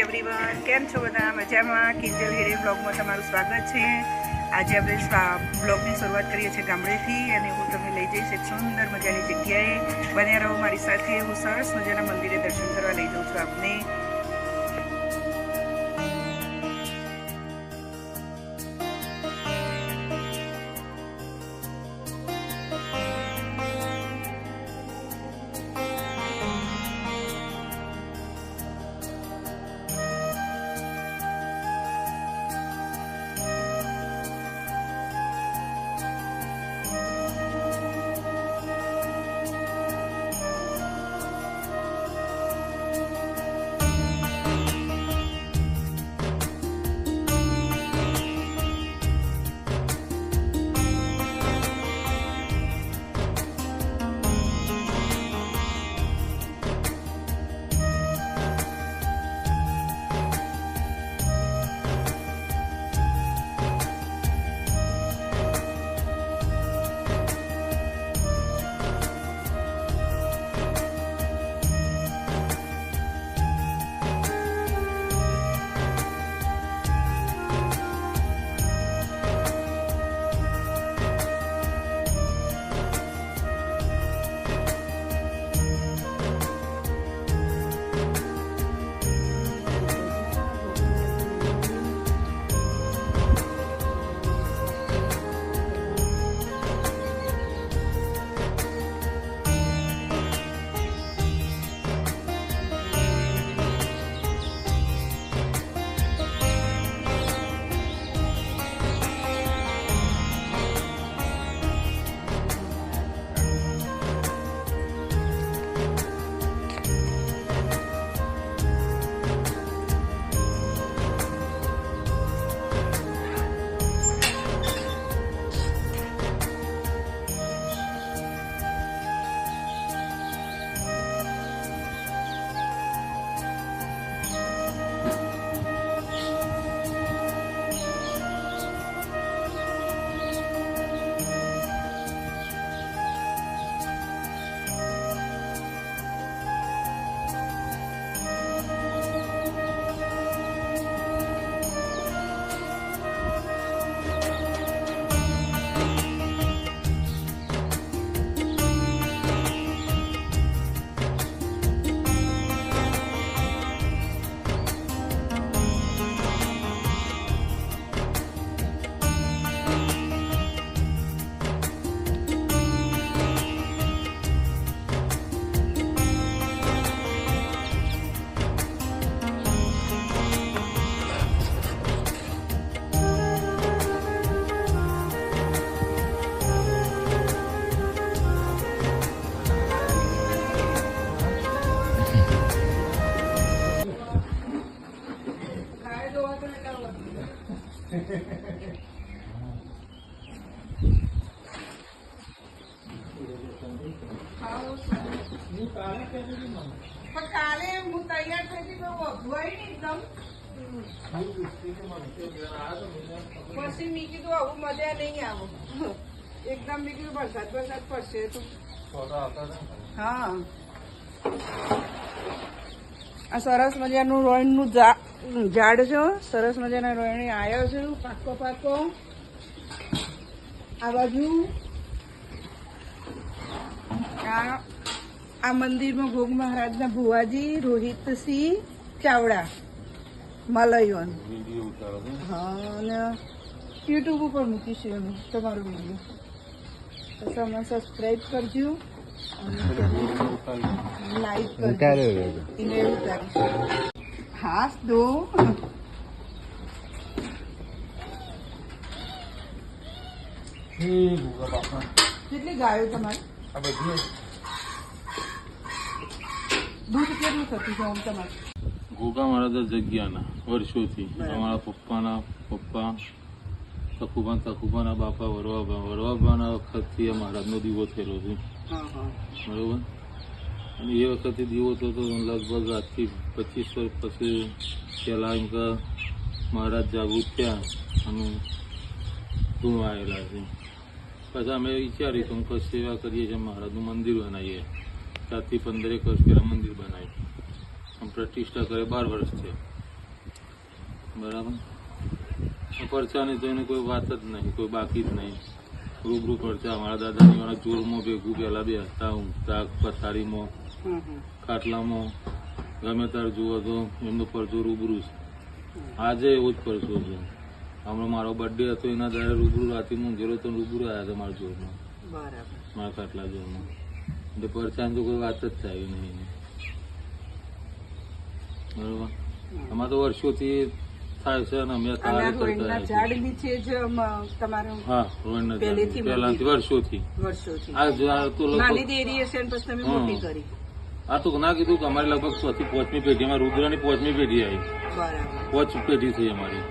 Everyone, કેમ છો બધા? મજામાં? કિંજલ હેરે બ્લોગમાં તમારું સ્વાગત છે. આજે આપણે બ્લોગની શરૂઆત કરીએ છીએ ગામડેથી અને હું તમને લઈ જઈશ એક સુંદર મજાની જગ્યાએ. બન્યા રહો મારી સાથે. હું સરસ મજાના મંદિરે દર્શન કરવા લઈ જઉં છું આપને. કાલે હું તૈયાર થઈ હતી તો અભવાઈ ને એકદમ પછી મેં કીધું આવું મજા નહીં આવું એકદમ મેં કીધું વરસાદ પડશે તો હા. આ સરસ મજાનું રોયણનું ઝાડ છે. સરસ મજાના રોયણી આવ્યો છે પાકો. આ બાજુ આ મંદિરમાં ભોગ મહારાજના ભુવાજી રોહિતસિંહ ચાવડા મલયોન. હા, અને યુટ્યુબ ઉપર મૂકીશું અમે તમારો વિડીયો. તો તમે સબસ્ક્રાઈબ કરજો અને લાઈક કરજો. એને ઉતારીશું. હાસ દો. કેટલી ગાયો તમારે? દૂધ કેટલું થતું છે આમ તમારે? ઘોઘા મારા તો જગ્યાના વર્ષોથી અમારા પપ્પા તકુબાના બાપા વરવાબાના વખતથી મહારાજનો દીવો થયેલો છે. બરોબર. અને એ વખતે દીવો થતો લગભગ આજથી 25 વર્ષ પછી પહેલાં એમ કે મહારાજ જાગૃત થયા અને ધૂમ આવેલા છે. પછી અમે વિચાર્યું કે હું કઈ સેવા કરીએ છીએ, મહારાજનું મંદિર બનાવીએ. 4 થી 15 વર્ષ પહેલાં મંદિર બનાવ્યું. આમ પ્રતિષ્ઠા કરે 12 વર્ષ છે. બરાબર. પરચાની તો એને કોઈ વાત જ નહીં, કોઈ બાકી જ નહીં. રૂબરૂ પરચા અમારા દાદાની વાળા જોરમાં ભેગું પહેલા બેસતા, ઊંઘતા, પથારીમાં, ખાટલામાં, ગમે ત્યારે જુઓ તો એમનો પરચો રૂબરૂ છે. આજે એવો જ પરચો છે. હમણાં મારો બર્થડે હતો એના ત્યારે રૂબરૂ રાતે ઊંઘેલો તો રૂબરૂ આવ્યા હતા મારા જોરમાં, મારા ખાટલા જોરમાં. એટલે પરચાની તો કોઈ વાત જ થાય નહીં. બરોબર. આમાં તો વર્ષોથી થાય છે અને અમે તારે કરતા હા રોહિણના પહેલાથી વર્ષોથી આ તો ના કીધું કે અમારી લગભગ 4 થી 5મી પેઢી, અમારી રુદ્રની 5મી પેઢી આવી, 5 પેઢી થઈ અમારી.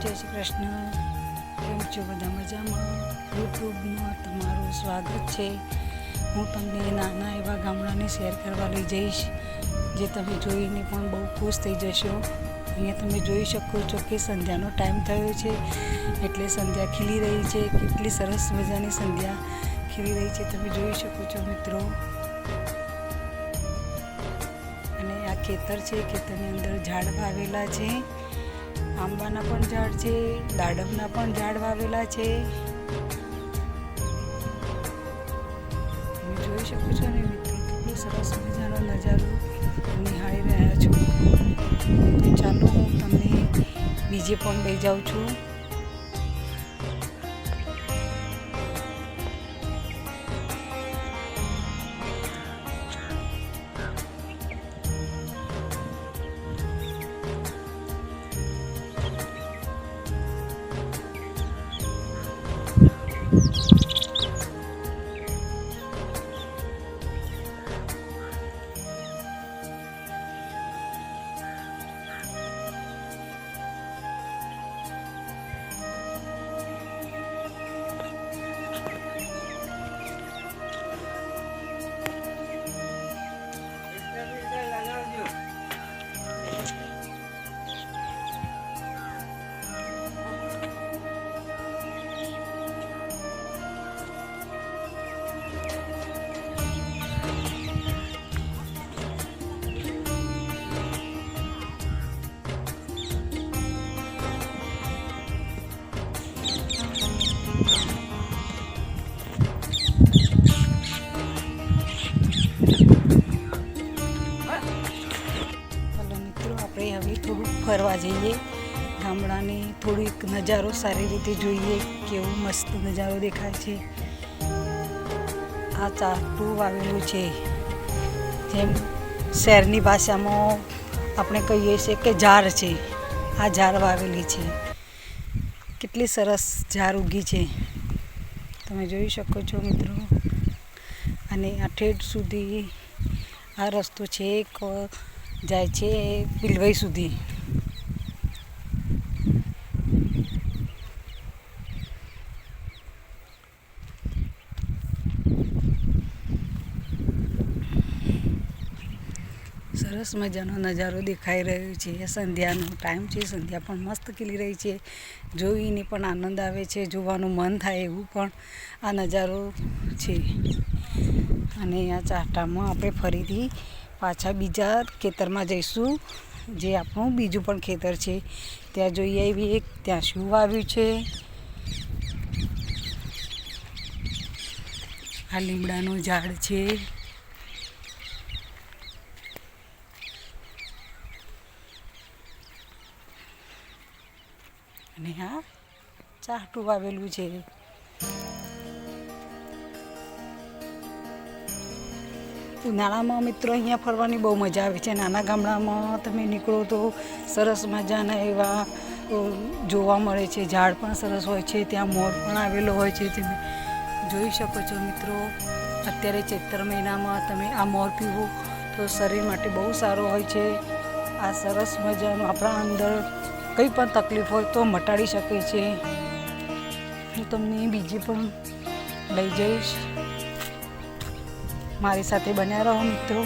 જય શ્રી કૃષ્ણ. કેમ છો બધા? મજામાં? યુટ્યુબમાં તમારું સ્વાગત છે. હું તમને નાના એવા ગામડાને શેર કરવા લઈ જઈશ, જે તમે જોઈને પણ બહુ ખુશ થઈ જશો. અહીંયા તમે જોઈ શકો છો કે સંધ્યાનો ટાઈમ થયો છે, એટલે સંધ્યા ખીલી રહી છે. કેટલી સરસ મજાની સંધ્યા ખીલી રહી છે, તમે જોઈ શકો છો મિત્રો. અને આ ખેતર છે, ખેતરની અંદર ઝાડ વાવેલા છે. આંબાના પણ ઝાડ છે, દાડમના પણ ઝાડ વાવેલા છે. તમે જોઈ શકો છો ને મિત્રો, કેટલો સરસ મજાનો નજારો નિહાળી રહ્યા છો. તો ચાલો હું તમને બીજે પણ લઈ જાઉં છું. ફરવા જઈએ ગામડાને, થોડીક નજારો સારી રીતે જોઈએ, કેવો મસ્ત નજારો દેખાય છે. આ ચાટું વાવેલું છે, જેમ શહેરની ભાષામાં આપણે કહીએ છીએ કે ઝાર છે. આ ઝાર વાવેલી છે, કેટલી સરસ ઝાર ઉગી છે, તમે જોઈ શકો છો મિત્રો. અને આ ઠેઠ સુધી આ રસ્તો છે, જાય છે પિલવાઈ સુધી. સરસ મજાનો નજારો દેખાઈ રહ્યો છે. સંધ્યાનો ટાઈમ છે, સંધ્યા પણ મસ્ત ખીલી રહી છે. જોઈને પણ આનંદ આવે છે, જોવાનું મન થાય એવું પણ આ નજારો છે. અને આ ચાટામાં આપણે ફરીથી પાછા બીજા ખેતરમાં જઈશું, જે આપણું બીજું પણ ખેતર છે. ત્યાં જોઈ આવીએ ત્યાં શું વાવ્યું છે. આ લીમડાનું ઝાડ છે. અને આ ચાટું વાવેલું છે. ઉનાળામાં મિત્રો અહીંયા ફરવાની બહુ મજા આવે છે. નાના ગામડામાં તમે નીકળો તો સરસ મજાના એવા જોવા મળે છે. ઝાડ પણ સરસ હોય છે. ત્યાં મોર પણ આવેલો હોય છે. તમે જોઈ શકો છો મિત્રો. અત્યારે ચૈત્ર મહિનામાં તમે આ મોર પીવો તો શરીર માટે બહુ સારું હોય છે. આ સરસ મજાનું આપણા અંદર કંઈ પણ તકલીફ હોય તો મટાડી શકે છે. હું તમને બીજી પણ લઈ જઈશ. મારી સાથે બન્યા રહો મિત્રો.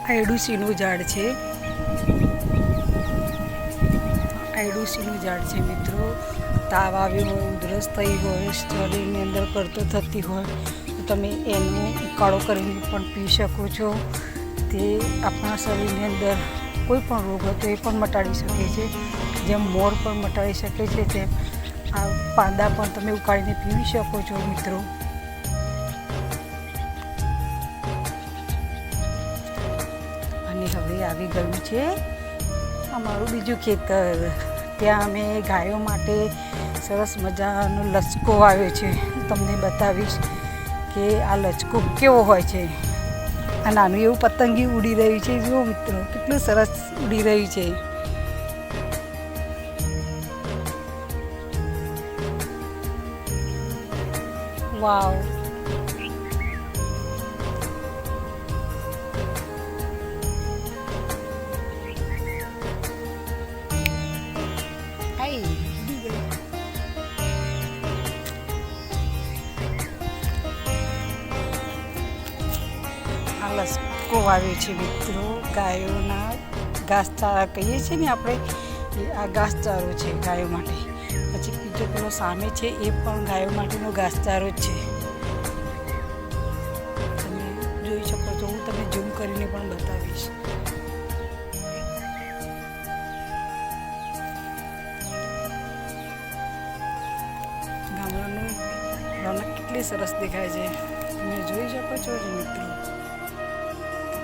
આયડુસીનું ઝાડ છે. આયડુસીનું ઝાડ છે મિત્રો. તાવ આવ્યો હોય, ઉધરસ થઈ હોય, શરીરની અંદર કરતો થતી હોય તો તમે એનો ઉકાળો કરીને પણ પી શકો છો. તે આપણા શરીરની અંદર કોઈ પણ રોગ હોય તો એ પણ મટાડી શકે છે. જેમ મોર પણ મટાડી શકે છે તેમ આ પાંદા પણ તમે ઉકાળીને પીવી શકો છો મિત્રો. અને હવે આવી ગયું છે અમારું બીજું ખેતર. ત્યાં અમે ગાયો માટે સરસ મજાનો લચકો આવ્યો છે. તમને બતાવીશ કે આ લચકો કેવો હોય છે. આ નાનું એવું પતંગી ઉડી રહ્યું છે. જુઓ મિત્રો કેટલું સરસ ઉડી રહ્યું છે. વાવ. આ લચકો વાવ્યો છે મિત્રો. ગાયોના ઘાસચારા કહીએ છીએ ને આપણે, આ ઘાસચારો છે ગાયો માટે. પછી બીજો પેલો સામે છે એ પણ ગાયો માટેનો ઘાસચારો જ છે. તમે જોઈ શકો છો. હું તમને ઝૂમ કરીને પણ બતાવીશ. ગામડાનું રોનક કેટલી સરસ દેખાય છે. તમે જોઈ શકો છો ને મિત્રો.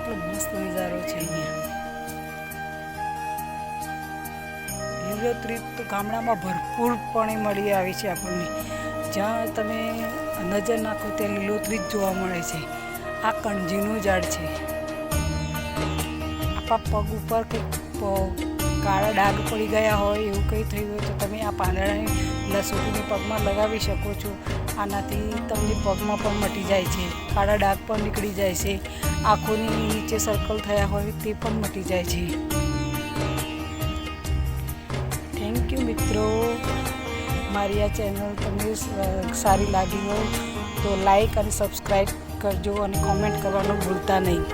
કેટલો મસ્ત નજારો છે અહીંયા. લીલોતરી તો ગામડામાં ભરપૂરપણે મળી આવી છે આપણને. જ્યાં તમે નજર નાખો ત્યાં લીલોતરી જ જોવા મળે છે. આ કણજીનું ઝાડ છે. આપણા પગ ઉપર કે કાળા ડાઘ પડી ગયા હોય એવું કંઈ થયું હોય તો તમે આ પાંદડાને લસોટીને પગમાં લગાવી શકો છો. આનાથી તમને પગમાં પણ મટી જાય છે. કાળા ડાઘ પણ નીકળી જાય છે. આંખોની નીચે સર્કલ થયા હોય તે પણ મટી જાય છે. થેન્ક યુ મિત્રો. મારી આ ચેનલ તમને સારી લાગી હોય તો લાઈક અને સબસ્ક્રાઈબ કરજો અને કોમેન્ટ કરવાનું ભૂલતા નહીં.